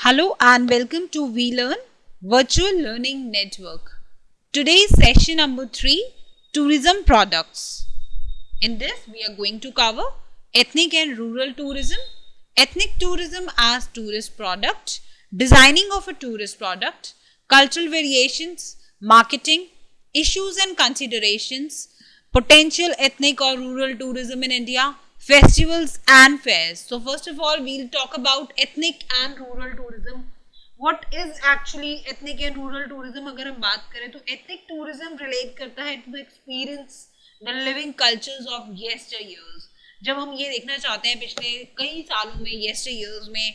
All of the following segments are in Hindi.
Hello and welcome to VLearn Virtual Learning Network. Today's session number 3, Tourism Products. In this, we are going to cover ethnic and rural tourism, ethnic tourism as tourist product, designing of a tourist product, cultural variations, marketing, issues and considerations, potential ethnic or rural tourism in India, festivals and fairs. So first of all, we'll talk about ethnic and rural tourism. What is actually ethnic and rural tourism? अगर हम बात करें तो ethnic tourism relate करता है to the experience, the living cultures of yesteryears. जब हम ये देखना चाहते हैं पिछले कई सालों में yesteryears में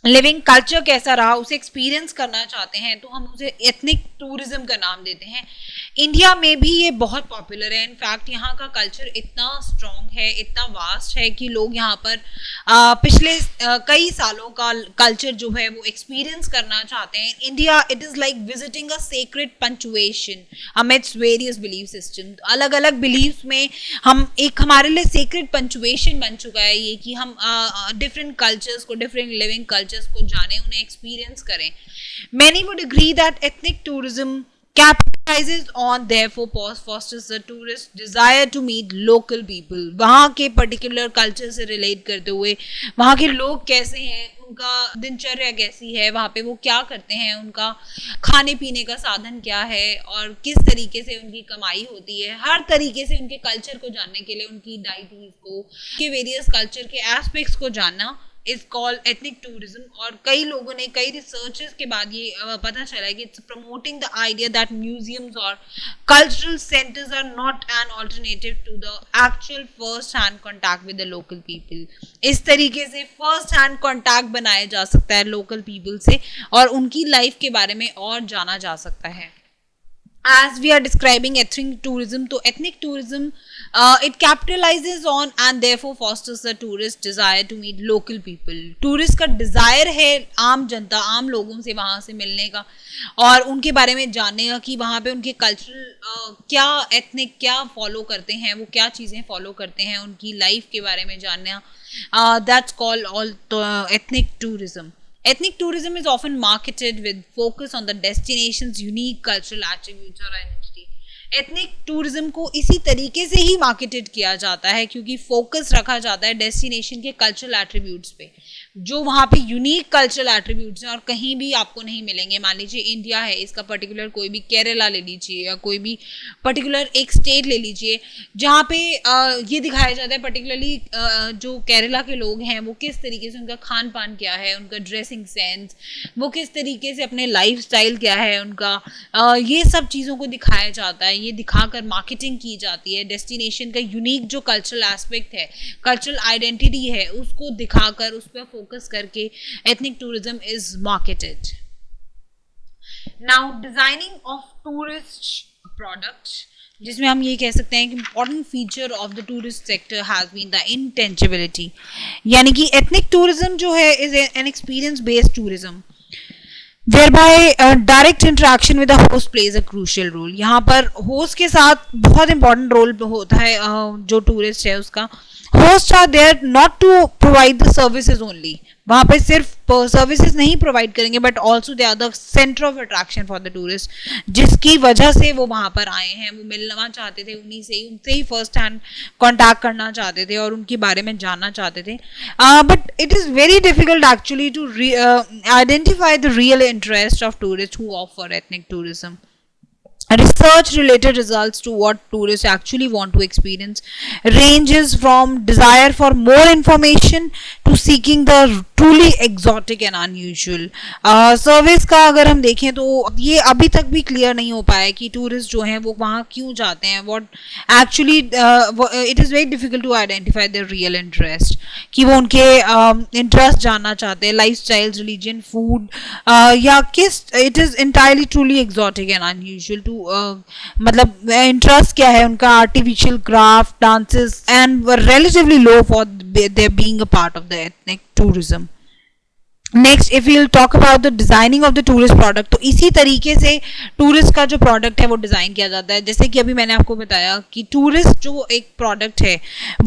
लिविंग कल्चर कैसा रहा उसे एक्सपीरियंस करना चाहते हैं तो हम उसे एथनिक टूरिज्म का नाम देते हैं. इंडिया में भी ये बहुत पॉपुलर है. इनफैक्ट यहाँ का कल्चर इतना स्ट्रॉन्ग है, इतना वास्ट है कि लोग यहाँ पर पिछले कई सालों का कल्चर जो है वो एक्सपीरियंस करना चाहते हैं. India it is like visiting a sacred punctuation amidst various belief system. अलग अलग बिलीव्स में हम एक हमारे लिए सेक्रेड पंचुएशन बन चुका है ये कि हम डिफरेंट कल्चर्स को, डिफरेंट लिविंग कल्चर्स को जाने, उन्हें एक्सपीरियंस करें. Many would agree that ethnic tourism capitalizes on, therefore fosters the tourist desire to meet local people. वहाँ के पर्टिकुलर कल्चर से रिलेट करते हुए वहाँ के लोग कैसे हैं, उनका दिनचर्या कैसी है, वहाँ पे वो क्या करते हैं, उनका खाने पीने का साधन क्या है और किस तरीके से उनकी कमाई होती है, हर तरीके से उनके कल्चर को जानने के लिए, उनकी डाइटीज को, के वेरियस कल्चर के एस्पेक्ट्स को जानना is called ethnic tourism. और कई लोगों ने कई रिसर्चेस के बाद ये पता चला है कि it's promoting the idea that museums or cultural centers are not an alternative to the actual first hand contact with the local people. इस तरीके से first hand contact बनाया जा सकता है local people से और उनकी लाइफ के बारे में और जाना जा सकता है. As we are describing ethnic tourism, तो ethnic tourism it capitalizes on and therefore fosters the tourist desire to meet local people. Tourist का desire है आम जनता, आम लोगों से वहाँ से मिलने का और उनके बारे में जानने का कि वहाँ पे उनके कल्चरल क्या एथनिक क्या फॉलो करते हैं, वो क्या चीज़ें फॉलो करते हैं, उनकी लाइफ के बारे में जानना. That's called all ethnic tourism. Ethnic tourism is often marketed with focus on the destination's unique cultural attributes or identity. Ethnic tourism को इसी तरीके से ही मार्केटेड किया जाता है क्योंकि फोकस रखा जाता है डेस्टिनेशन के कल्चरल एट्रीब्यूट्स पे, जो वहाँ पे यूनिक कल्चरल एट्रीब्यूट्स हैं और कहीं भी आपको नहीं मिलेंगे. मान लीजिए इंडिया है, इसका पर्टिकुलर कोई भी केरला ले लीजिए या कोई भी पर्टिकुलर एक स्टेट ले लीजिए जहाँ पे ये दिखाया जाता है पर्टिकुलरली जो केरला के लोग हैं वो किस तरीके से, उनका खान पान क्या है, उनका ड्रेसिंग सेंस, वो किस तरीके से अपने लाइफ स्टाइल क्या है उनका, ये सब चीज़ों को दिखाया जाता है. ये दिखाकर मार्केटिंग की जाती है. डेस्टिनेशन का यूनिक जो कल्चरल एस्पेक्ट है, कल्चरल आइडेंटिटी है, उसको दिखाकर उस पर फोकस करके ethnic tourism is marketed. Now designing of tourist products, जिसमें हम ये कह सकते हैं कि important feature of the tourist sector has been the intangibility. यानी कि एथनिक टूरिज्म जो है is an experience based tourism whereby direct interaction with the host plays a crucial role. यहाँ पर होस्ट के साथ बहुत इंपॉर्टेंट रोल होता है. जो टूरिस्ट है उसका, host are there not to provide the services only. वहाँ पे सिर्फ सर्विसेज नहीं प्रोवाइड करेंगे but also they are the centre of attraction for the tourist, जिसकी वजह से वो वहाँ पर आए हैं. वो मिलना चाहते थे उन्हीं से ही, उनसे ही फर्स्ट हैंड कॉन्टैक्ट करना चाहते थे और उनके बारे में जानना चाहते थे. But it is very difficult actually to identify the real interest of tourist who offer ethnic tourism. Research related results to what tourists actually want to experience ranges from desire for more information to seeking the truly exotic and unusual. Service का अगर हम देखें तो ये अभी तक भी क्लियर नहीं हो पाया कि टूरिस्ट जो हैं वो वहाँ क्यों जाते हैं. What actually it is very difficult to identify the real interest, कि वो उनके इंटरेस्ट जानना चाहते हैं, लाइफ स्टाइल, रिलीजन, फूड, या किस, it is entirely truly exotic and unusual to मतलब इंटरेस्ट क्या है उनका, artificial craft, dances, and relatively low for their being a part of the ethnic tourism. Next if we'll talk about the designing of the tourist product, तो इसी तरीके से टूरिस्ट का जो प्रोडक्ट है वो डिजाइन किया जाता है। जैसे कि अभी मैंने आपको बताया कि टूरिस्ट जो एक प्रोडक्ट है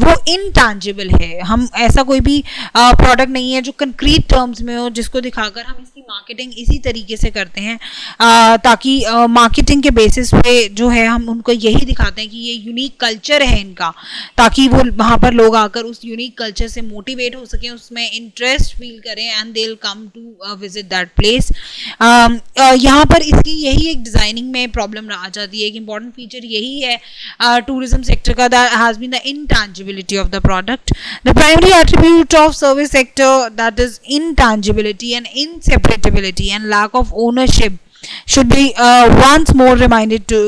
वो इनटैंजिबल है। हम ऐसा कोई भी प्रोडक्ट नहीं है जो कंक्रीट टर्म्स में हो, जिसको दिखाकर हम इसकी मार्केटिंग इसी तरीके से करते हैं ताकि मार्केटिंग के बेसिस पे जो है हम उनको यही दिखाते हैं कि ये यूनिक कल्चर है इनका, ताकि वो वहाँ पर लोग आकर उस यूनिक कल्चर से मोटिवेट हो सकें, उसमें इंटरेस्ट फील करें and they will come to visit that place. यहाँ पर इसकी यही एक डिजाइनिंग में प्रॉब्लम आ जाती है। एक इंपॉर्टेंट फीचर यही है टूरिज्म सेक्टर का, that has been the intangibility of the product. The primary attribute of service sector, that is intangibility and inseparability and lack of ownership, should be once more reminded to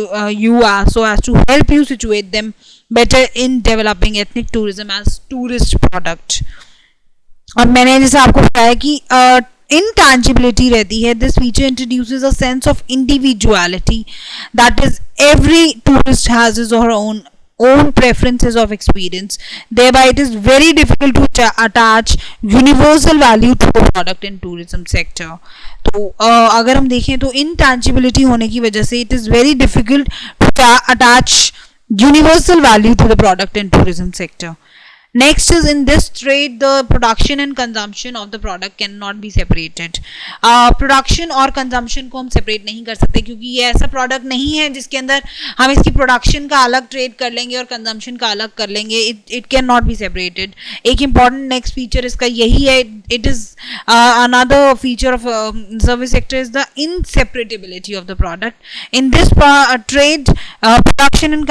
you so as to help you situate them better in developing ethnic tourism as tourist product. और मैंने जैसे आपको बताया कि intangibility रहती है, this feature introduces a sense of individuality, that is every tourist has his or her own preferences of experience, thereby it is very difficult to attach universal value to the product in tourism sector. तो अगर हम देखें तो intangibility होने की वजह से it is very difficult to attach universal value to the product in tourism sector. Next is, in this trade the production and consumption of the product cannot be separated. Production और कंजम्पशन को हम सेपरेट नहीं कर सकते, क्योंकि ये ऐसा प्रोडक्ट नहीं है जिसके अंदर हम इसकी प्रोडक्शन का अलग ट्रेड कर लेंगे और कंजम्पशन का अलग कर लेंगे. It can not be separated. एक इंपॉर्टेंट नेक्स्ट फीचर इसका यही है. It is another feature of service sector is the inseparability of the product. In this trade production and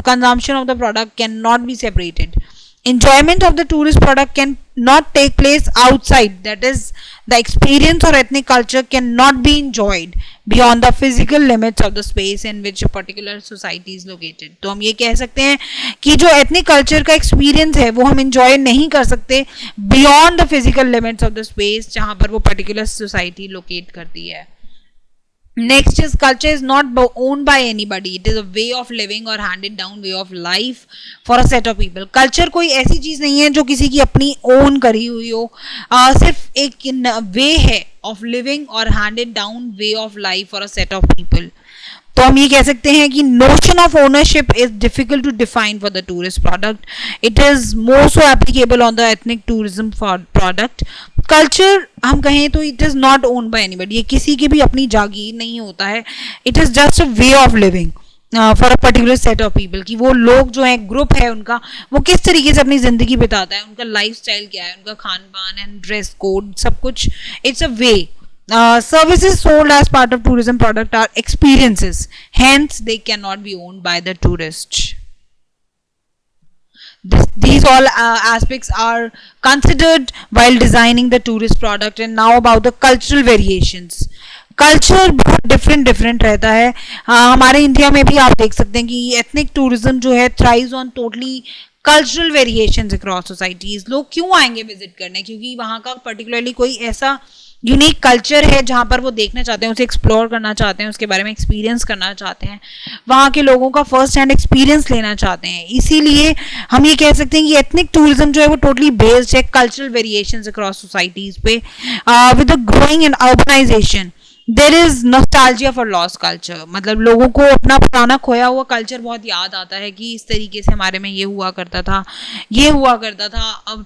consumption of the product cannot be separated. Enjoyment of the tourist product can not take place outside, that is the experience or ethnic culture cannot be enjoyed beyond the physical limits of the space in which a particular society is located. तो हम ये कह सकते हैं कि जो ethnic culture का experience है वो हम enjoy नहीं कर सकते beyond the physical limits of the space जहाँ पर वो particular society locate करती है. Next is, culture is not owned by anybody. It is a way of living or handed down way of life for a set of people. Culture कोई ऐसी चीज नहीं है जो किसी की अपनी own करी हुई हो, सिर्फ एक way है of living or handed down way of life for a set of people. तो हम ये कह सकते हैं कि notion of ownership is difficult to define for the tourist product. It is more so applicable on the ethnic tourism product. Culture हम कहें तो it is not owned by anybody. ये किसी की भी अपनी जागीर नहीं होता है. It is just a way of living for a particular set of people, कि वो लोग जो है ग्रुप है उनका, वो किस तरीके से अपनी जिंदगी बिताता है, उनका लाइफ स्टाइल क्या है, उनका खान पान एंड ड्रेस कोड सब कुछ. It's a way. Services sold as part of tourism product are experiences, hence they cannot be owned by the tourist. These all aspects are considered while designing the tourist product. And now about the cultural variations. Culture बहुत डिफरेंट रहता है. हमारे इंडिया में भी आप देख सकते हैं कि एथनिक टूरिज्म जो है thrives on totally cultural variations across societies. लोग क्यों आएंगे विजिट करने? क्योंकि वहाँ का पर्टिकुलरली कोई ऐसा यूनिक कल्चर है जहाँ पर वो देखना चाहते हैं, उसे एक्सप्लोर करना चाहते हैं, उसके बारे में एक्सपीरियंस करना चाहते हैं, वहाँ के लोगों का फर्स्ट हैंड एक्सपीरियंस लेना चाहते हैं. इसीलिए हम ये कह सकते हैं कि एथनिक टूरिज्म जो है वो टोटली बेस्ड है कल्चरल वेरिएशंस अक्रॉस सोसाइटीज पे. With the growing and urbanisation there is nostalgia for lost culture. मतलब लोगों को अपना पुराना खोया हुआ कल्चर बहुत याद आता है कि इस तरीके से हमारे में ये हुआ करता था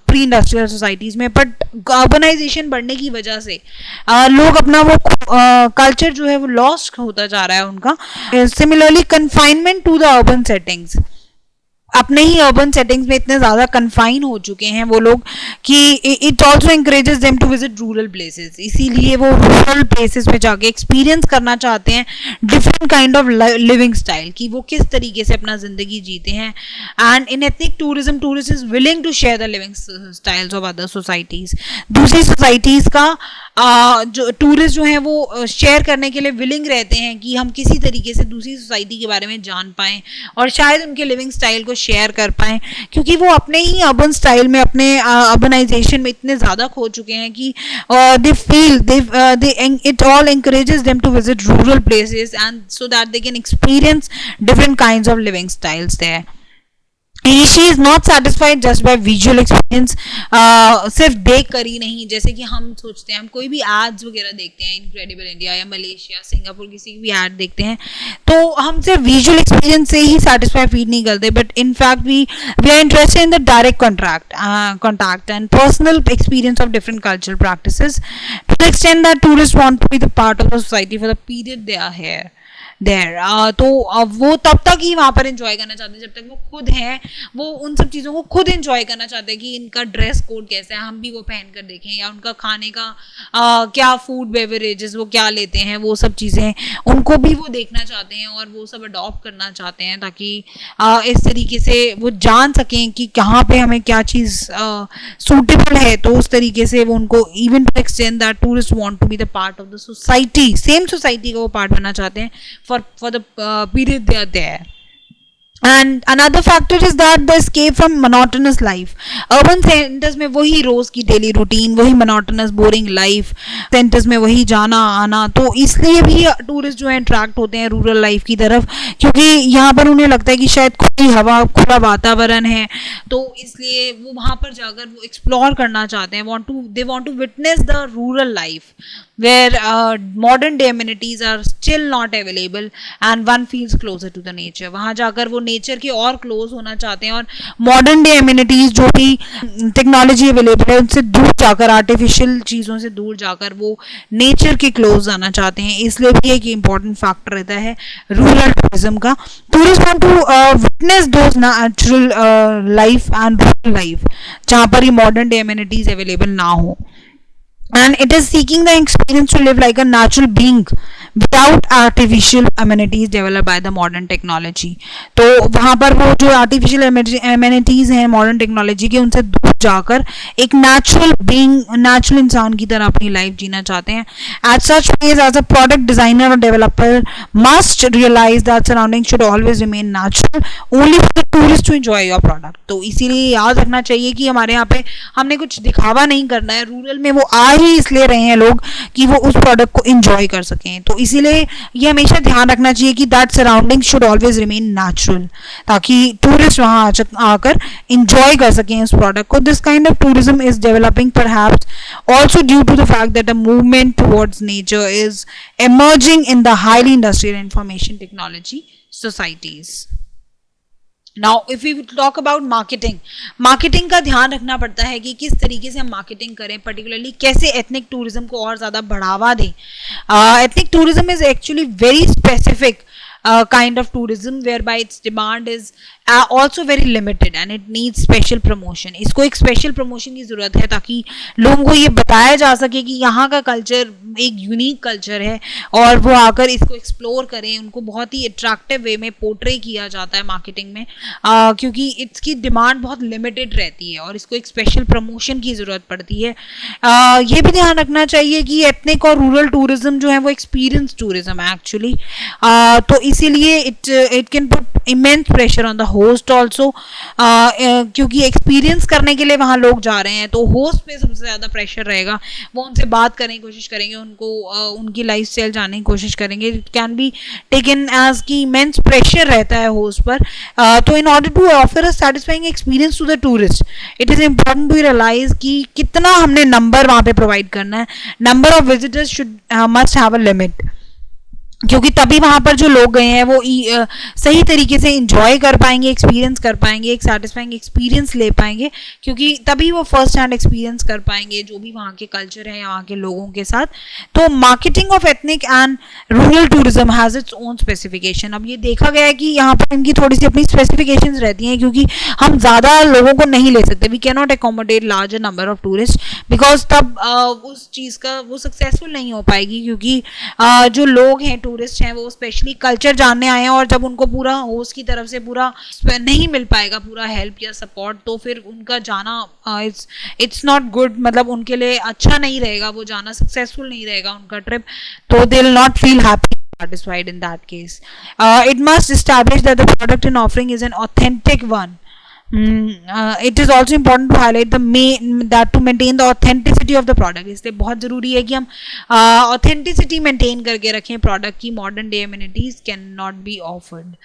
प्री इंडस्ट्रियल सोसाइटीज में. बट अर्बनाइजेशन बढ़ने की वजह से लोग अपना वो कल्चर जो है वो लॉस्ट होता जा रहा है उनका. Similarly confinement to the urban settings. अपने ही अर्बन सेटिंग्स में इतने ज़्यादा कन्फाइन हो चुके हैं वो लोग कि it also encourages them to visit rural places. इसीलिए वो रूरल प्लेसेस में जाके एक्सपीरियंस करना चाहते हैं different kind of living style, कि वो किस तरीके से अपना ज़िंदगी जीते हैं. And in ethnic tourism tourist is willing to share the living styles of other societies. दूसरी सोसाइटीज़ का जो टूरिस्ट जो हैं वो शेयर करने के लिए विलिंग रहते हैं कि हम किसी तरीके से दूसरी सोसाइटी के बारे में जान पाएँ और शायद उनके लिविंग स्टाइल को शेयर कर पाएँ, क्योंकि वो अपने ही अर्बन स्टाइल में, अपने अर्बनाइजेशन में इतने ज़्यादा खो चुके हैं कि they feel it all encourages them to visit rural places and so that they can experience different kinds of living styles there. She is not satisfied just by visual experience, सिर्फ देख कर ही नहीं, जैसे कि हम सोचते हैं, हम कोई भी एड्स वगैरह देखते हैं, इनक्रेडिबल इंडिया या मलेशिया सिंगापुर किसी की भी एड देखते हैं, तो हम सिर्फ विजुअल एक्सपीरियंस से ही सेटिस्फाई फील नहीं करते, but in fact we are interested in the direct contact and personal experience of different cultural practices to the extend that tourist want to be the part of the society for the period they are here there. तो वो तब तक ही वहां पर एंजॉय करना चाहते हैं जब तक वो खुद हैं, वो उन सब चीज़ों को खुद एंजॉय करना चाहते हैं कि इनका ड्रेस कोड कैसा है, हम भी वो पहन कर देखें, या उनका खाने का क्या फूड बेवरेजेस वो क्या लेते हैं, वो सब चीज़ें उनको भी वो देखना चाहते हैं और वो सब अडॉप्ट करना चाहते हैं, ताकि इस तरीके से वो जान सकें कि कहाँ पे हमें क्या चीज़ सूटेबल है। तो उस तरीके से वो उनको even to extend that tourist want to be the part of the society, same society का वो पार्ट बनना चाहते हैं for the period they are there. And another factor is that the escape from monotonous life. Urban centers में वही रोज की डेली रूटीन, वही monotonous boring life, centers में वही जाना आना, तो इसलिए भी टूरिस्ट जो है अट्रैक्ट होते हैं रूरल लाइफ की तरफ, क्योंकि यहाँ पर उन्हें लगता है कि शायद खुली हवा खुला वातावरण है, तो इसलिए वो वहाँ पर जाकर वो एक्सप्लोर करना चाहते हैं, they want to witness the rural life where modern day amenities are still not available and one feels closer to the nature. वहाँ जाकर वो नेचर के और क्लोज होना चाहते हैं और मॉडर्न डे एमिनिटीज जो भी टेक्नोलॉजी अवेलेबल है उनसे दूर जाकर, आर्टिफिशियल चीज़ों से दूर जाकर वो नेचर के क्लोज आना चाहते हैं। इसलिए भी एक इम्पॉर्टेंट फैक्टर रहता है रूरल टूरिज्म का। Tourist want to witness those natural life and rural life जहाँ पर ये मॉडर्न डे एमिनिटीज अवेलेबल ना हो, and it is seeking the experience to live like a natural being without artificial amenities developed by the modern technology. तो वहाँ पर वो जो artificial amenities हैं modern technology के, उनसे दूर जाकर एक natural being, natural इंसान की तरह अपनी life जीना चाहते हैं. At such phase, as a product designer or developer must realize that surroundings should always remain natural only for the tourist to enjoy your product. तो इसीलिए याद रखना चाहिए कि हमारे यहाँ पे हमने कुछ दिखावा नहीं करना है, रूरल में वो आ ही इसलिए रहे हैं लोग कि वो उस प्रोडक्ट को एंजॉय कर सकें। तो इसीलिए ये हमेशा ध्यान रखना चाहिए कि that surrounding should always remain natural, ताकि टूरिस्ट वहाँ आकर एंजॉय कर सकें उस प्रोडक्ट को। This kind of tourism is developing perhaps also due to the fact that a movement towards nature is emerging in the highly industrial information technology societies. Now if we talk about marketing का ध्यान रखना पड़ता है कि किस तरीके से हम मार्केटिंग करें, पर्टिकुलरली कैसे एथनिक टूरिज्म को और ज़्यादा बढ़ावा दें। Ethnic tourism is actually very specific kind of tourism whereby its demand is also very limited and it needs special promotion. इसको एक special promotion की ज़रूरत है ताकि लोगों को ये बताया जा सके कि यहाँ का कल्चर एक यूनिक कल्चर है और वो आकर इसको एक्सप्लोर करें। उनको बहुत ही अट्रैक्टिव वे में पोर्ट्रे किया जाता है मार्केटिंग में, क्योंकि इसकी डिमांड बहुत लिमिटेड रहती है और इसको एक स्पेशल प्रमोशन की ज़रूरत पड़ती है। ये भी ध्यान रखना चाहिए कि एथनिक और रूरल टूरिज्म जो है वो एक्सपीरियंस टूरिज्म है एक्चुअली, तो इसीलिए it can put immense pressure on the host also, क्योंकि एक्सपीरियंस करने के लिए वहाँ लोग जा रहे हैं तो होस्ट पे सबसे ज़्यादा प्रेशर रहेगा। वो उनसे बात करने की कोशिश करेंगे, उनको उनकी लाइफ स्टाइल जानने की कोशिश करेंगे। It can be taken as की इमेंस प्रेशर रहता है होस्ट पर। तो in order to offer a satisfying experience to the tourist it is important to realise कि कितना हमने नंबर वहाँ पे प्रोवाइड करना है। Number of visitors should must have a limit, क्योंकि तभी वहाँ पर जो लोग गए हैं वो सही तरीके से इंजॉय कर पाएंगे, एक्सपीरियंस कर पाएंगे, एक सेटिस्फाइंग एक्सपीरियंस ले पाएंगे, क्योंकि तभी वो फर्स्ट हैंड एक्सपीरियंस कर पाएंगे जो भी वहाँ के कल्चर है, वहाँ के लोगों के साथ। तो marketing of ethnic and rural tourism has its own specification. अब ये देखा गया है कि यहाँ पर इनकी थोड़ी सी अपनी स्पेसिफिकेशंस रहती हैं, क्योंकि हम ज़्यादा लोगों को नहीं ले सकते, we can not accommodate larger number of tourist, because तब उस चीज़ का वो सक्सेसफुल नहीं हो पाएगी, क्योंकि जो लोग हैं टूरिस्ट हैं वो स्पेशली कल्चर जानने आए हैं और जब उनको पूरा होस्ट की तरफ से पूरा नहीं मिल पाएगा पूरा हेल्प या सपोर्ट, तो फिर उनका जाना इट्स नॉट गुड, मतलब उनके लिए अच्छा नहीं रहेगा, वो जाना सक्सेसफुल नहीं रहेगा उनका ट्रिप, तो they will not feel happy satisfied in that case. It must establish that the product and offering is an authentic one it is also important to highlight the main that to maintain the authenticity of the product. इसलिए बहुत ज़रूरी है कि हम authenticity maintain करके रखें product की. Modern day amenities cannot be offered.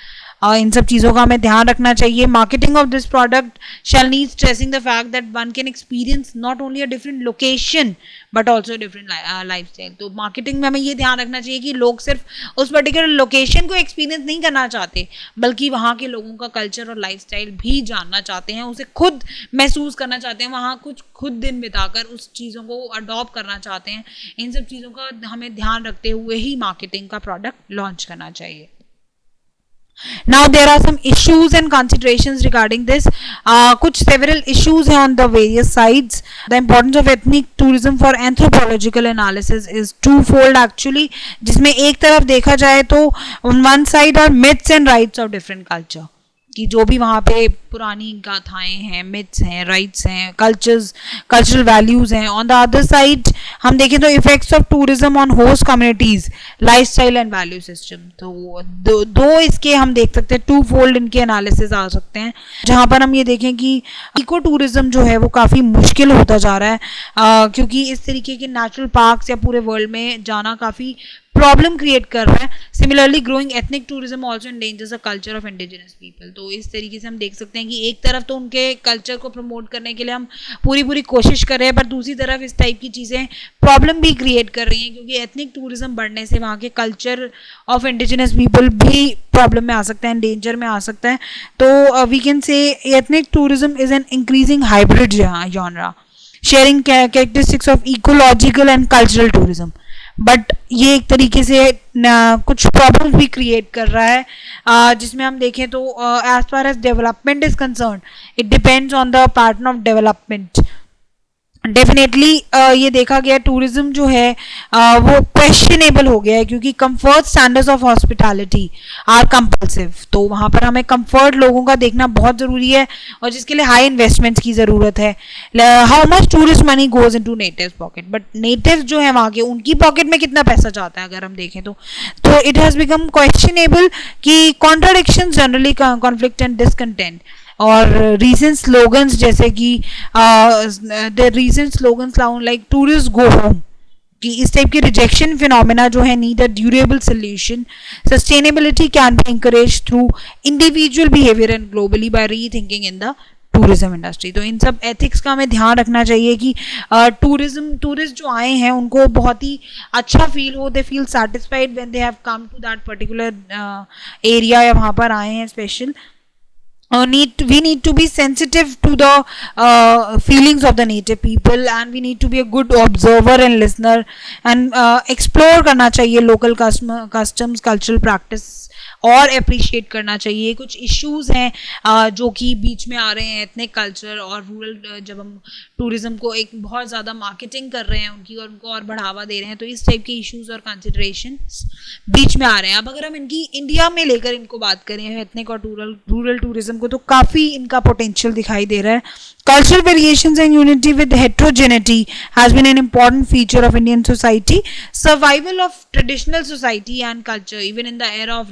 इन सब चीज़ों का हमें ध्यान रखना चाहिए. Marketing of this product shall need stressing the fact that one can experience not only a different location but also different lifestyle. तो marketing में हमें ये ध्यान रखना चाहिए कि लोग सिर्फ उस particular location को experience नहीं करना चाहते, बल्कि वहाँ के लोगों का culture और lifestyle भी जानना चाहते हैं, उसे खुद महसूस करना चाहते हैं, वहाँ कुछ खुद दिन बिताकर उस चीज़ों को अडॉप्ट करना चाहते हैं. इन सब चीज़ों का हमें ध्यान रखते हुए ही मार्केटिंग का प्रोडक्ट लॉन्च करना चाहिए. Now there are some issues and considerations regarding this. कुछ several issues हैं on the various sides. The importance of ethnic tourism for anthropological analysis is twofold actually. जिसमें एक तरफ देखा जाए तो on one side are myths and rites of different culture. कि जो भी वहाँ पे पुरानी गाथाएं हैं, मिथ्स हैं, राइट्स हैं, कल्चरल वैल्यूज हैं. ऑन द अदर साइड हम देखें तो effects of tourism on host communities, lifestyle and value system. तो दो इसके हम देख सकते हैं, टू फोल्ड इनके एनालिसिस आ सकते हैं, जहाँ पर हम ये देखें कि इको टूरिज्म जो है वो काफ़ी मुश्किल होता जा रहा है, क्योंकि इस तरीके के नेचुरल पार्क्स या पूरे वर्ल्ड में जाना काफ़ी प्रॉब्लम क्रिएट कर रहा है. Similarly growing ethnic tourism also endangers the culture of indigenous people. तो इस तरीके से हम देख सकते हैं कि एक तरफ तो उनके कल्चर को प्रमोट करने के लिए हम पूरी कोशिश कर रहे हैं, पर दूसरी तरफ इस टाइप की चीज़ें प्रॉब्लम भी क्रिएट कर रही हैं, क्योंकि एथनिक टूरिज्म बढ़ने से वहाँ के कल्चर ऑफ इंडिजिनस पीपल भी प्रॉब्लम में आ सकता है, डेंजर में आ सकता है. तो we can say ethnic tourism is an increasing hybrid genre sharing characteristics of ecological and cultural tourism. But ये एक तरीके से कुछ प्रॉब्लम्स भी क्रिएट कर रहा है, जिसमें हम देखें तो as far as development is concern, it depends on the pattern of development. Definitely ये देखा गया टूरिज्म जो है वो क्वेश्चनेबल हो गया है, क्योंकि comfort standards of hospitality are compulsive. तो वहाँ पर हमें कंफर्ट लोगों का देखना बहुत ज़रूरी है, और जिसके लिए हाई इन्वेस्टमेंट्स की ज़रूरत है. How much tourist money goes into natives pocket, but natives जो है वहाँ के, उनकी पॉकेट में कितना पैसा जाता है अगर हम देखें तो इट हैज़ बिकम क्वेश्चनेबल कि contradiction generally conflict and discontent. और रीसेंट स्लोगन्स जैसे कि the recent slogans like tourist go home, कि इस टाइप के रिजेक्शन फिनोमेना जो है need a durable solution. Sustainability can be encourage through individual behaviour and globally by rethinking in the tourism industry. तो इन सब एथिक्स का हमें ध्यान रखना चाहिए कि टूरिस्ट जो आए हैं उनको बहुत ही अच्छा फील हो, they feel satisfied when they have come to that particular area, या वहाँ पर आए हैं special. We need to be sensitive to the feelings of the native people, and we need to be a good observer and listener, and explore करना चाहिए local customs, cultural practice, और अप्रिशिएट करना चाहिए. कुछ इश्यूज हैं जो कि बीच में आ रहे हैं, एथनिक कल्चर और रूरल, जब हम टूरिज्म को एक बहुत ज़्यादा मार्केटिंग कर रहे हैं उनकी और उनको और बढ़ावा दे रहे हैं, तो इस टाइप के इश्यूज और कंसिडरेशन बीच में आ रहे हैं. अब अगर हम इनकी इंडिया में लेकर इनको बात करें एथनिक और रूरल टूरिज्म को, तो काफ़ी इनका पोटेंशियल दिखाई दे रहा है. Cultural variations and unity with heterogeneity has been an important feature of Indian society. Survival of traditional society and culture, even in the era of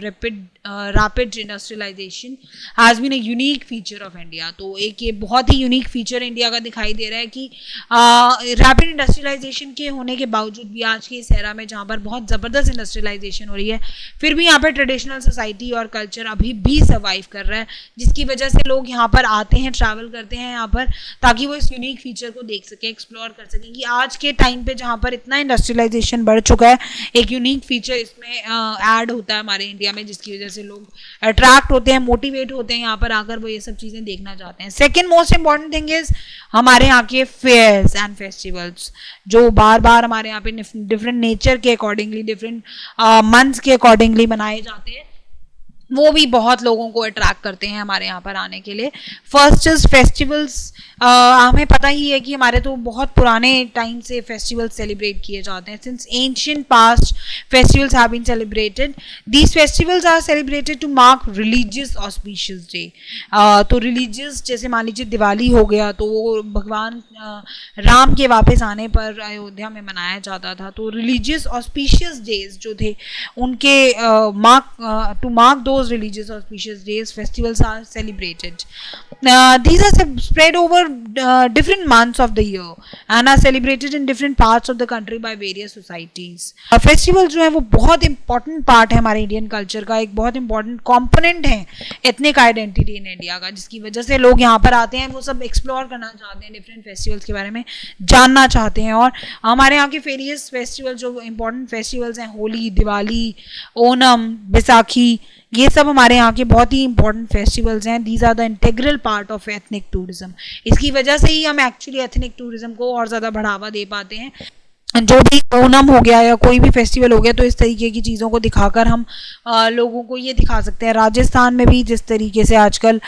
rapid industrialization, has been a unique feature of India. तो एक ये बहुत ही यूनिक फीचर इंडिया का दिखाई दे रहा है कि रैपिड इंडस्ट्रियलाइजेशन के होने के बावजूद भी आज की इस एरा में जहाँ पर बहुत ज़बरदस्त इंडस्ट्रियलाइजेशन हो रही है, फिर भी यहाँ पर ट्रेडिशनल सोसाइटी और कल्चर अभी भी सर्वाइव कर रहा है, जिसकी वजह से लोग यहाँ पर आते हैं, ट्रैवल करते हैं यहाँ पर, ताकि वो इस यूनिक फीचर को देख सके, एक्सप्लोर कर सके कि आज के टाइम पे जहाँ पर इतना इंडस्ट्रियलाइजेशन बढ़ चुका है, एक यूनिक फीचर इसमें ऐड होता है हमारे इंडिया में, जिसकी वजह से लोग अट्रैक्ट होते हैं, मोटिवेट होते हैं यहाँ पर आकर, वो ये सब चीज़ें देखना चाहते हैं. Second most important thing is हमारे यहाँ के फेयर्स एंड फेस्टिवल्स, जो बार बार हमारे यहाँ पे डिफरेंट नेचर के अकॉर्डिंगली, डिफरेंट मंथ्स के अकॉर्डिंगली मनाए जाते हैं, वो भी बहुत लोगों को अट्रैक्ट करते हैं हमारे यहाँ पर आने के लिए. First is festivals. हमें पता ही है कि हमारे तो बहुत पुराने टाइम से फेस्टिवल्स सेलिब्रेट किए जाते हैं. Since ancient past festivals have been celebrated. These festivals are celebrated to mark religious auspicious day. तो रिलीजियस, जैसे मान लीजिए दिवाली हो गया, तो वो भगवान राम के वापस आने पर अयोध्या में मनाया जाता था. तो रिलीजियस ऑस्पिशियस डेज जो थे उनके to mark those religious auspicious days, festivals are celebrated. These are spread over different months of the year and are celebrated in different parts of the country by various societies. Festivals जो है वो बहुत important part है हमारे इंडियन कल्चर का, एक बहुत important component है एथनिक आइडेंटिटी इन इंडिया का, जिसकी वजह से लोग यहाँ पर आते हैं, वो सब एक्सप्लोर करना चाहते हैं, डिफरेंट फेस्टिवल्स के बारे में जानना चाहते हैं. और हमारे यहाँ के वेरियस फेस्टिवल जो इंपॉर्टेंट फेस्टिवल्स हैं, होली, दिवाली, ओणम, बैसाखी, ये सब हमारे यहाँ के बहुत ही इंपॉर्टेंट फेस्टिवल्स हैं. These are the integral part of ethnic tourism. इसकी वजह से ही हम एक्चुअली एथनिक टूरिज्म को और ज़्यादा बढ़ावा दे पाते हैं. जो भी ओणम हो गया या कोई भी फेस्टिवल हो गया, तो इस तरीके की चीज़ों को दिखाकर हम लोगों को ये दिखा सकते हैं. राजस्थान में भी जिस तरीके से आजकल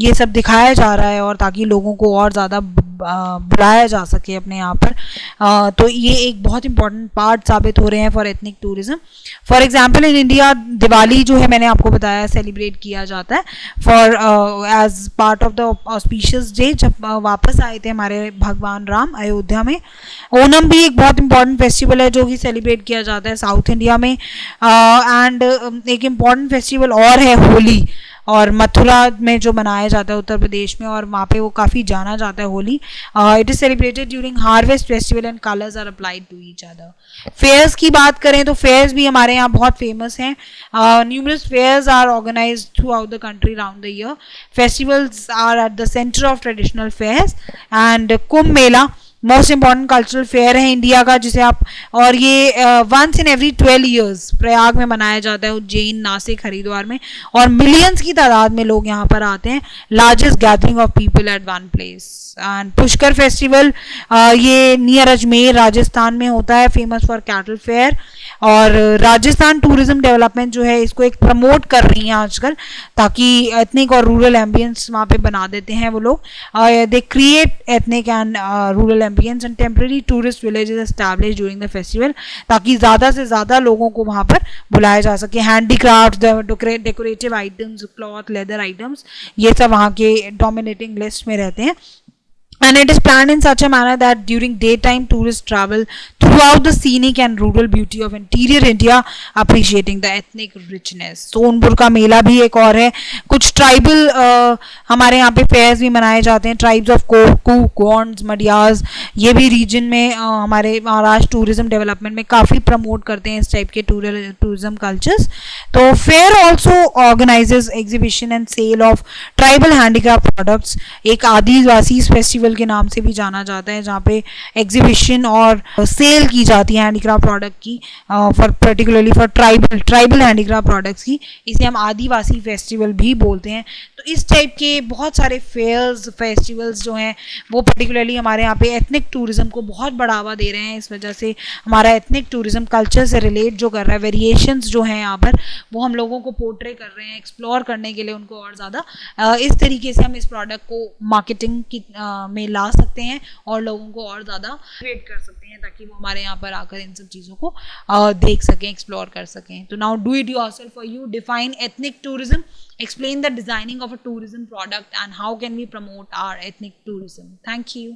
ये सब दिखाया जा रहा है, और ताकि लोगों को और ज़्यादा बुलाया जा सके अपने यहाँ पर, तो ये एक बहुत इंपॉर्टेंट पार्ट साबित हो रहे हैं for ethnic tourism. For example in India Diwali जो है, मैंने आपको बताया, सेलिब्रेट किया जाता है for as part of the auspicious day, जब वापस आए थे हमारे भगवान राम अयोध्या में. ओणम भी एक बहुत इंपॉर्टेंट फेस्टिवल है जो कि सेलिब्रेट किया जाता है साउथ इंडिया में. एंड एक इम्पॉर्टेंट फेस्टिवल और है होली, और मथुरा में जो मनाया जाता है उत्तर प्रदेश में, और वहाँ पे वो काफ़ी जाना जाता है Holi. It is celebrated during harvest festival and colours are applied to each other. Fairs की बात करें तो फेयर्स भी हमारे यहाँ बहुत फेमस हैं. Numerous fairs are organised throughout the country round the year. Festivals are at the centre of traditional fairs. And Kumbh Mela most important cultural fair है इंडिया का, जिसे आप, और ये once in every 12 years Prayag में मनाया जाता है, उज्जैन, नासिक, हरिद्वार में, और मिलियंस की तादाद में लोग यहाँ पर आते हैं. Largest gathering of people at one place. And Pushkar festival ये नियर अजमेर राजस्थान में होता है, फेमस फॉर कैटल फेयर. और राजस्थान टूरिज्म डेवलपमेंट जो है इसको एक प्रमोट कर रही हैं आजकल, ताकि एथनिक और रूरल एम्बियंस वहाँ पे बना देते हैं वो लोग. They create ethnic and rural ambience and temporary tourist villages establish during the festival, ताकि ज़्यादा से ज़्यादा लोगों को वहाँ पर बुलाया जा सके. Handicraft, decorative items, cloth, leather items, ये सब वहाँ के डोमिनेटिंग लिस्ट में रहते हैं. And it is planned in such a manner that during daytime tourists travel throughout the scenic and rural beauty of interior India, appreciating the ethnic richness. Sonpur का मेला भी एक और है. कुछ ट्राइबल हमारे यहाँ पे फेयर्स भी मनाए जाते हैं. ट्राइब्स ऑफ कोकू, गोंड्स, मडियाज, ये भी रीजन में हमारे महाराष्ट्र टूरिज्म डेवलपमेंट में काफ़ी प्रमोट करते हैं इस टाइप के टूरिज्म कल्चर्स. तो fair also organises exhibition and sale of tribal handicraft products. एक आदिवासी फेस्टिवल के नाम से भी जाना जाता है, जहाँ पे एग्जीबिशन और सेल की जाती है हैंडीक्राफ्ट प्रोडक्ट की, for particularly for tribal handicraft products की. इसे हम आदिवासी फेस्टिवल भी बोलते हैं. तो इस टाइप के बहुत सारे फेयर्स, फेस्टिवल्स जो हैं वो पर्टिकुलरली हमारे यहाँ पे एथनिक टूरिज्म को बहुत बढ़ावा दे रहे हैं. इस वजह से हमारा एथनिक टूरिज्म कल्चर से रिलेट जो कर रहा है, वेरिएशंस जो हैं यहाँ पर, वो हम लोगों को पोर्ट्रे कर रहे हैं, एक्सप्लोर करने के लिए उनको और ज़्यादा. इस तरीके से हम इस प्रोडक्ट को मार्केटिंग की में ला सकते हैं और लोगों को और ज़्यादा क्रिएट कर सकते हैं, ताकि वो हमारे यहाँ पर आकर इन सब चीज़ों को देख सकें, एक्सप्लोर कर सकें. तो now do it yourself for you. Define ethnic tourism, explain the designing of a tourism product, and how can we promote our ethnic tourism. Thank you.